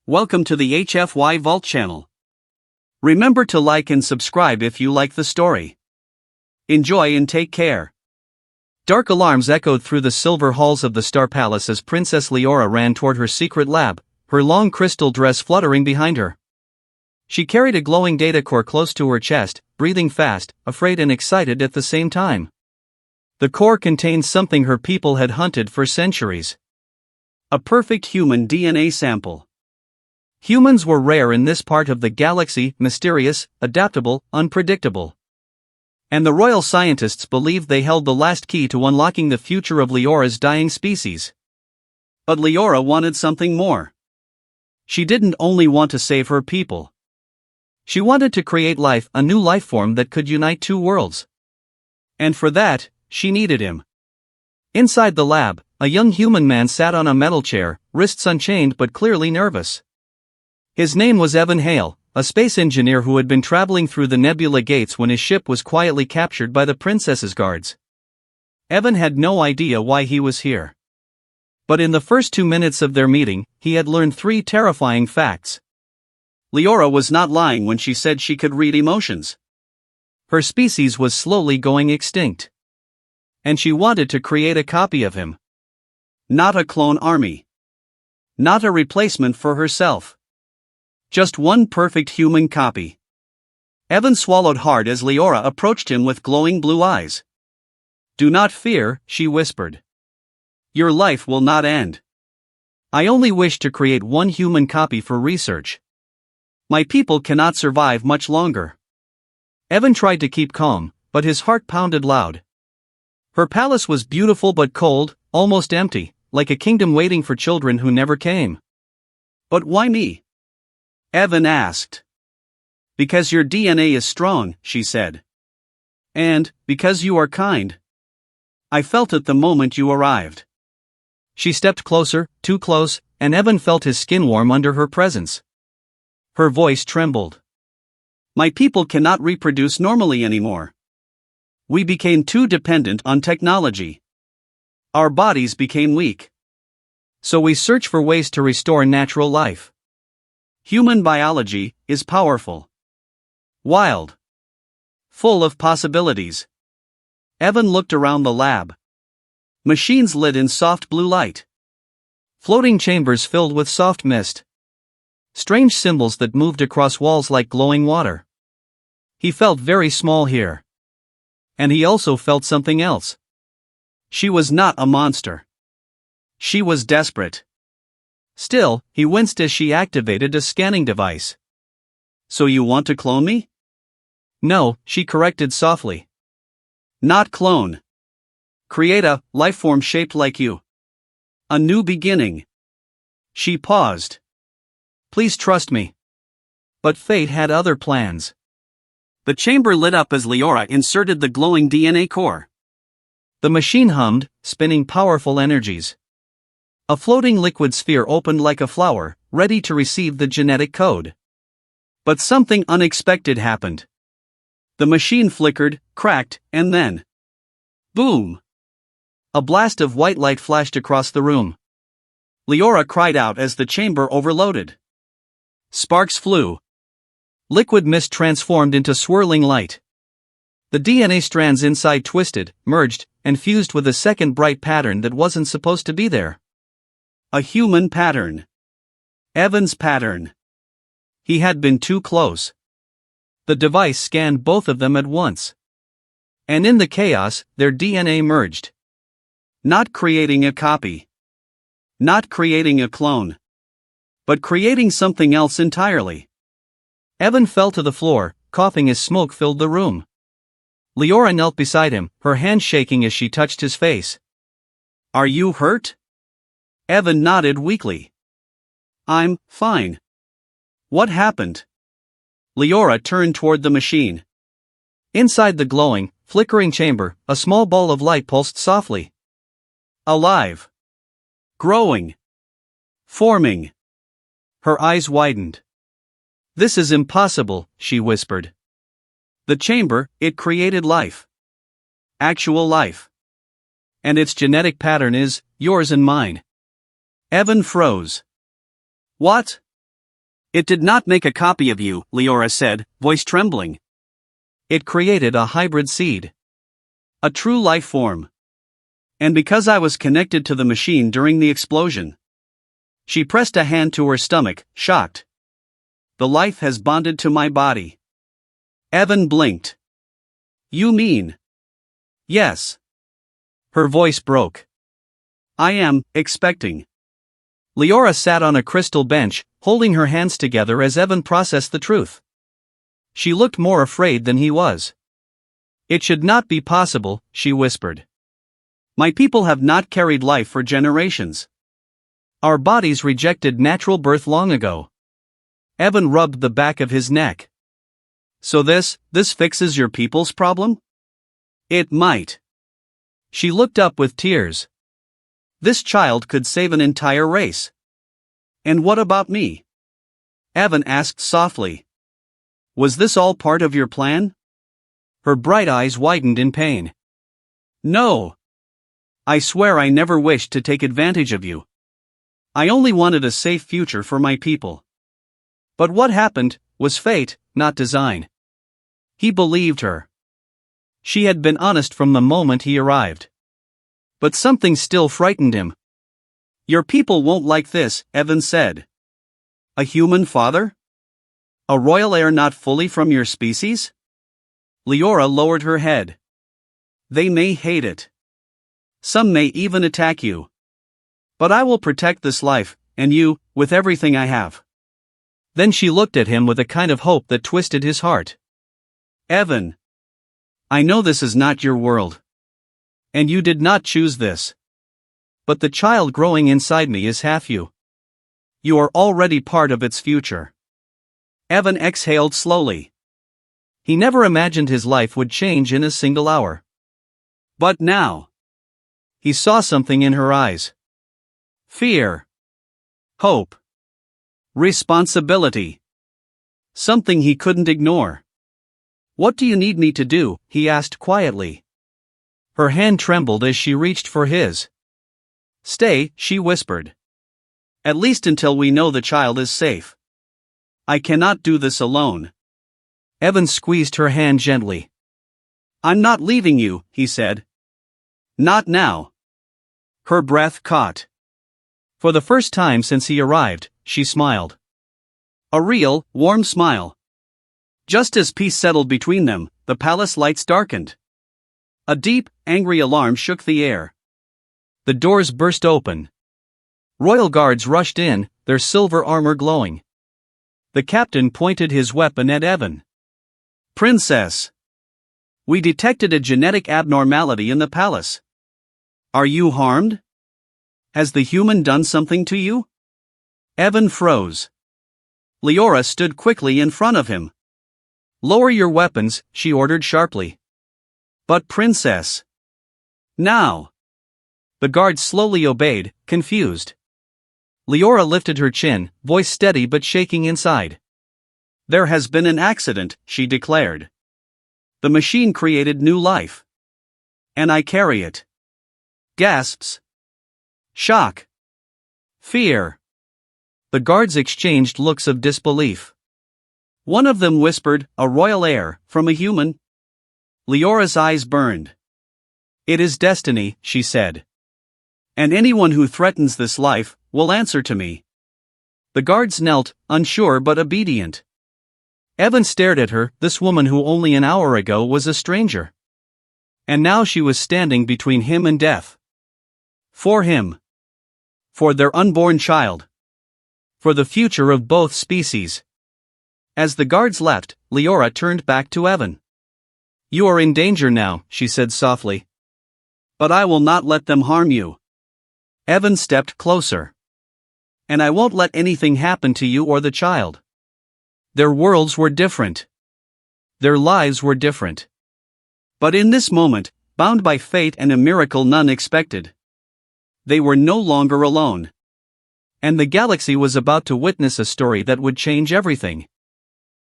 Welcome to the HFY Vault channel. Remember to like and subscribe if you like the story. Enjoy and take care. Dark alarms echoed through the silver halls of the Star Palace as Princess Leora ran toward her secret lab, her long crystal dress fluttering behind her. She carried a glowing data core close to her chest, breathing fast, afraid and excited at the same time. The core contained something her people had hunted for centuries. A perfect human DNA sample. Humans were rare in this part of the galaxy, mysterious, adaptable, unpredictable. And the royal scientists believed they held the last key to unlocking the future of Leora's dying species. But Leora wanted something more. She didn't only want to save her people. She wanted to create life, a new life form that could unite two worlds. And for that, she needed him. Inside the lab, a young human man sat on a metal chair, wrists unchained but clearly nervous. His name was Evan Hale, a space engineer who had been traveling through the nebula gates when his ship was quietly captured by the princess's guards. Evan had no idea why he was here. But in the first 2 minutes of their meeting, he had learned 3 terrifying facts. Leora was not lying when she said she could read emotions. Her species was slowly going extinct. And she wanted to create a copy of him. Not a clone army. Not a replacement for herself. Just one perfect human copy. Evan swallowed hard as Leora approached him with glowing blue eyes. "Do not fear," she whispered. "Your life will not end. I only wish to create one human copy for research. My people cannot survive much longer." Evan tried to keep calm, but his heart pounded loud. Her palace was beautiful but cold, almost empty, like a kingdom waiting for children who never came. "But why me?" Evan asked. "Because your DNA is strong," she said. "And, because you are kind. I felt it the moment you arrived." She stepped closer, too close, and Evan felt his skin warm under her presence. Her voice trembled. "My people cannot reproduce normally anymore. We became too dependent on technology. Our bodies became weak. So we search for ways to restore natural life. Human biology is powerful. Wild. Full of possibilities." Evan looked around the lab. Machines lit in soft blue light. Floating chambers filled with soft mist. Strange symbols that moved across walls like glowing water. He felt very small here. And he also felt something else. She was not a monster. She was desperate. Still, he winced as she activated a scanning device. "So you want to clone me?" "No," she corrected softly. "Not clone. Create a life form shaped like you. A new beginning." She paused. "Please trust me." But fate had other plans. The chamber lit up as Leora inserted the glowing DNA core. The machine hummed, spinning powerful energies. A floating liquid sphere opened like a flower, ready to receive the genetic code. But something unexpected happened. The machine flickered, cracked, and then... boom! A blast of white light flashed across the room. Leora cried out as the chamber overloaded. Sparks flew. Liquid mist transformed into swirling light. The DNA strands inside twisted, merged, and fused with a second bright pattern that wasn't supposed to be there. A human pattern. Evan's pattern. He had been too close. The device scanned both of them at once. And in the chaos, their DNA merged. Not creating a copy. Not creating a clone. But creating something else entirely. Evan fell to the floor, coughing as smoke filled the room. Leora knelt beside him, her hand shaking as she touched his face. "Are you hurt?" Evan nodded weakly. "I'm fine." "What happened?" Leora turned toward the machine. Inside the glowing, flickering chamber, a small ball of light pulsed softly. Alive. Growing. Forming. Her eyes widened. "This is impossible," she whispered. "The chamber, it created life. Actual life. And its genetic pattern is yours and mine." Evan froze. "What?" It did not make a copy of you, Leora said, voice trembling. It created a hybrid seed. A true life form. And because I was connected to the machine during the explosion. She pressed a hand to her stomach, shocked. The life has bonded to my body. Evan blinked. You mean? Yes. Her voice broke. I am expecting. Leora sat on a crystal bench, holding her hands together as Evan processed the truth. She looked more afraid than he was. It should not be possible, she whispered. My people have not carried life for generations. Our bodies rejected natural birth long ago. Evan rubbed the back of his neck. So this fixes your people's problem? It might. She looked up with tears. This child could save an entire race. And what about me? Evan asked softly. Was this all part of your plan? Her bright eyes widened in pain. No. I swear I never wished to take advantage of you. I only wanted a safe future for my people. But what happened was fate, not design. He believed her. She had been honest from the moment he arrived. But something still frightened him. Your people won't like this, Evan said. A human father? A royal heir not fully from your species? Leora lowered her head. They may hate it. Some may even attack you. But I will protect this life, and you, with everything I have. Then she looked at him with a kind of hope that twisted his heart. Evan. I know this is not your world. And you did not choose this. But the child growing inside me is half you. You are already part of its future. Evan exhaled slowly. He never imagined his life would change in a single hour. But now. He saw something in her eyes. Fear. Hope. Responsibility. Something he couldn't ignore. What do you need me to do? He asked quietly. Her hand trembled as she reached for his. Stay, she whispered. At least until we know the child is safe. I cannot do this alone. Evan squeezed her hand gently. I'm not leaving you, he said. Not now. Her breath caught. For the first time since he arrived, she smiled. A real, warm smile. Just as peace settled between them, the palace lights darkened. A deep, angry alarm shook the air. The doors burst open. Royal guards rushed in, their silver armor glowing. The captain pointed his weapon at Evan. Princess. We detected a genetic abnormality in the palace. Are you harmed? Has the human done something to you? Evan froze. Leora stood quickly in front of him. Lower your weapons, she ordered sharply. But princess. Now. The guards slowly obeyed, confused. Leora lifted her chin, voice steady but shaking inside. There has been an accident, she declared. The machine created new life. And I carry it. Gasps. Shock. Fear. The guards exchanged looks of disbelief. One of them whispered, a royal heir, from a human. Leora's eyes burned. It is destiny, she said. And anyone who threatens this life, will answer to me. The guards knelt, unsure but obedient. Evan stared at her, this woman who only an hour ago was a stranger. And now she was standing between him and death. For him. For their unborn child. For the future of both species. As the guards left, Leora turned back to Evan. You are in danger now, she said softly. But I will not let them harm you. Evan stepped closer. And I won't let anything happen to you or the child. Their worlds were different. Their lives were different. But in this moment, bound by fate and a miracle none expected, they were no longer alone. And the galaxy was about to witness a story that would change everything.